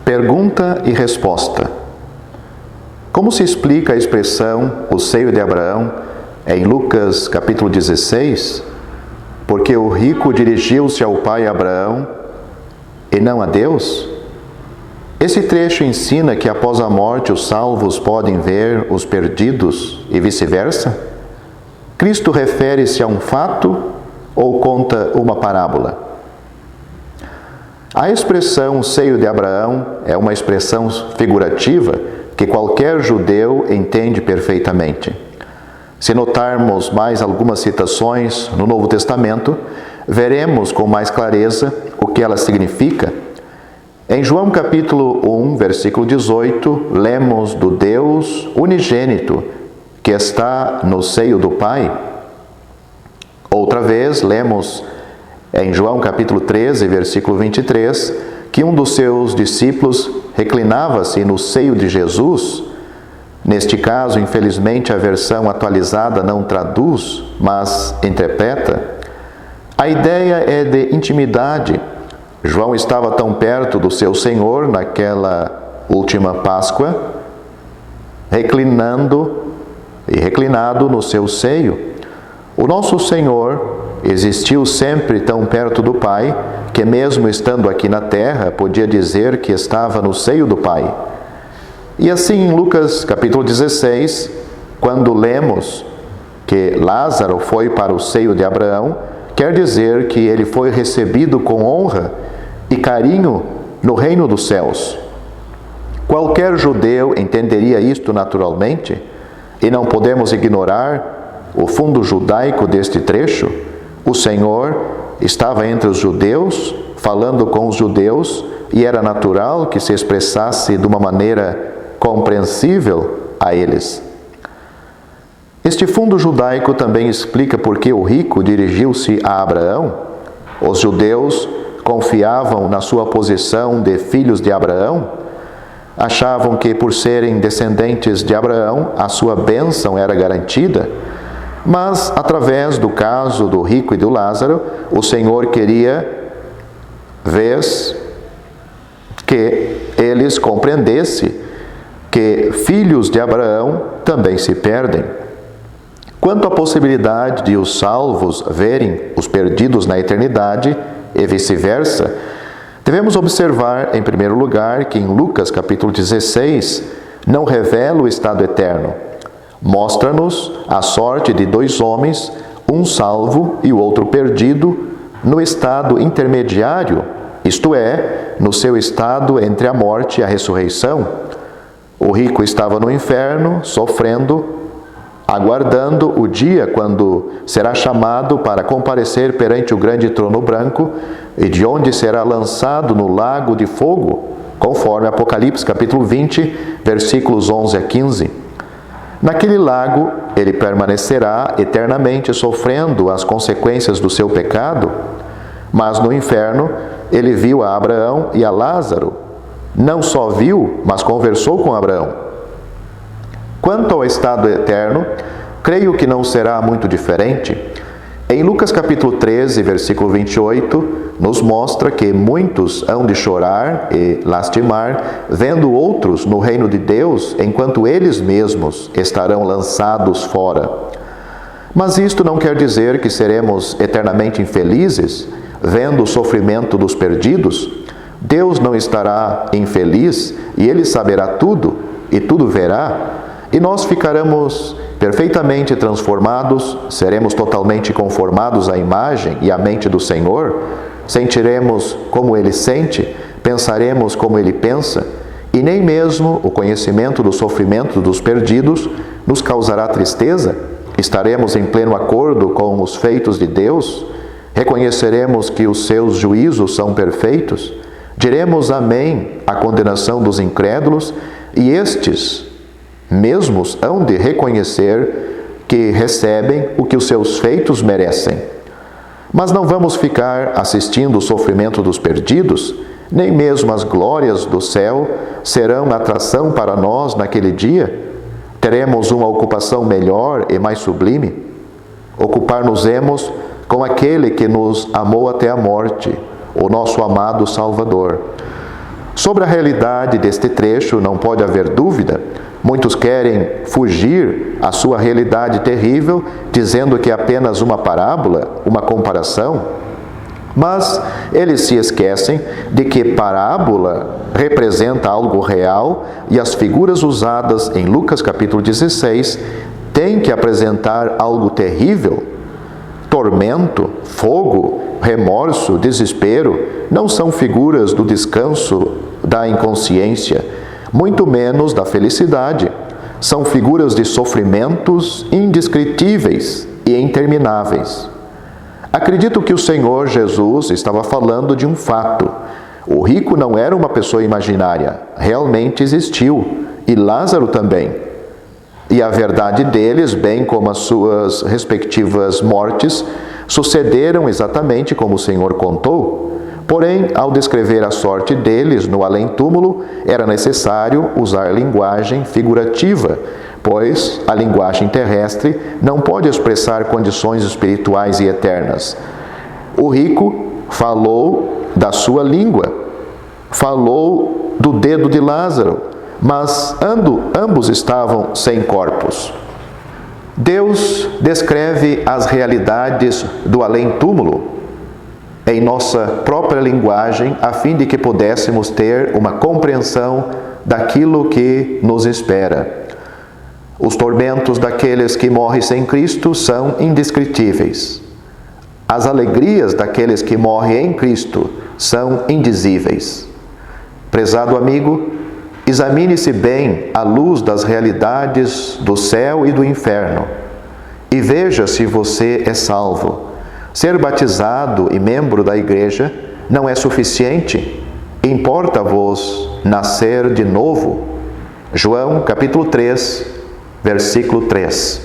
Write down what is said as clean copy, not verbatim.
Pergunta e resposta. Como se explica a expressão o seio de Abraão em Lucas capítulo 16? Porque o rico dirigiu-se ao pai Abraão e não a Deus? Esse trecho ensina que após a morte os salvos podem ver os perdidos e vice-versa? Cristo refere-se a um fato ou conta uma parábola? A expressão seio de Abraão é uma expressão figurativa que qualquer judeu entende perfeitamente. Se notarmos mais algumas citações no Novo Testamento, veremos com mais clareza o que ela significa. Em João capítulo 1, versículo 18, lemos do Deus unigênito que está no seio do Pai. Outra vez, lemos em João capítulo 13, versículo 23, que um dos seus discípulos reclinava-se no seio de Jesus. Neste caso, infelizmente, a versão atualizada não traduz, mas interpreta. A ideia é de intimidade. João estava tão perto do seu Senhor naquela última Páscoa, reclinado no seu seio. O nosso Senhor existiu sempre tão perto do Pai, que mesmo estando aqui na terra, podia dizer que estava no seio do Pai. E assim em Lucas capítulo 16, quando lemos que Lázaro foi para o seio de Abraão, quer dizer que ele foi recebido com honra e carinho no reino dos céus. Qualquer judeu entenderia isto naturalmente, e não podemos ignorar o fundo judaico deste trecho. O Senhor estava entre os judeus, falando com os judeus, e era natural que se expressasse de uma maneira compreensível a eles. Este fundo judaico também explica por que o rico dirigiu-se a Abraão. Os judeus confiavam na sua posição de filhos de Abraão, achavam que por serem descendentes de Abraão, a sua bênção era garantida. Mas, através do caso do rico e do Lázaro, o Senhor queria que eles compreendessem que filhos de Abraão também se perdem. Quanto à possibilidade de os salvos verem os perdidos na eternidade e vice-versa, devemos observar, em primeiro lugar, que em Lucas capítulo 16 não revela o estado eterno. Mostra-nos a sorte de dois homens, um salvo e o outro perdido, no estado intermediário, isto é, no seu estado entre a morte e a ressurreição. O rico estava no inferno, sofrendo, aguardando o dia quando será chamado para comparecer perante o grande trono branco e de onde será lançado no lago de fogo, conforme Apocalipse capítulo 20, versículos 11 a 15. Naquele lago, ele permanecerá eternamente sofrendo as consequências do seu pecado, mas no inferno ele viu a Abraão e a Lázaro. Não só viu, mas conversou com Abraão. Quanto ao estado eterno, creio que não será muito diferente. Em Lucas capítulo 13, versículo 28, nos mostra que muitos hão de chorar e lastimar, vendo outros no reino de Deus, enquanto eles mesmos estarão lançados fora. Mas isto não quer dizer que seremos eternamente infelizes, vendo o sofrimento dos perdidos. Deus não estará infeliz e Ele saberá tudo e tudo verá, e nós ficaremos perfeitamente transformados, seremos totalmente conformados à imagem e à mente do Senhor, sentiremos como Ele sente, pensaremos como Ele pensa, e nem mesmo o conhecimento do sofrimento dos perdidos nos causará tristeza. Estaremos em pleno acordo com os feitos de Deus, reconheceremos que os seus juízos são perfeitos, diremos amém à condenação dos incrédulos, e estes mesmos hão de reconhecer que recebem o que os seus feitos merecem. Mas não vamos ficar assistindo o sofrimento dos perdidos, nem mesmo as glórias do céu serão atração para nós naquele dia. Teremos uma ocupação melhor e mais sublime. Ocupar-nos-emos com aquele que nos amou até a morte, o nosso amado Salvador. Sobre a realidade deste trecho não pode haver dúvida. Muitos querem fugir à sua realidade terrível, dizendo que é apenas uma parábola, uma comparação. Mas eles se esquecem de que parábola representa algo real e as figuras usadas em Lucas capítulo 16 têm que apresentar algo terrível. Tormento, fogo, remorso, desespero não são figuras do descanso da inconsciência, muito menos da felicidade. São figuras de sofrimentos indescritíveis e intermináveis. Acredito que o Senhor Jesus estava falando de um fato. O rico não era uma pessoa imaginária, realmente existiu, e Lázaro também. E a verdade deles, bem como as suas respectivas mortes, sucederam exatamente como o Senhor contou. Porém, ao descrever a sorte deles no além-túmulo, era necessário usar linguagem figurativa, pois a linguagem terrestre não pode expressar condições espirituais e eternas. O rico falou da sua língua, falou do dedo de Lázaro, mas ambos estavam sem corpos. Deus descreve as realidades do além-túmulo em nossa própria linguagem, a fim de que pudéssemos ter uma compreensão daquilo que nos espera. Os tormentos daqueles que morrem sem Cristo são indescritíveis. As alegrias daqueles que morrem em Cristo são indizíveis. Prezado amigo, examine-se bem à luz das realidades do céu e do inferno e veja se você é salvo. Ser batizado e membro da igreja não é suficiente. Importa-vos nascer de novo. João capítulo 3, versículo 3.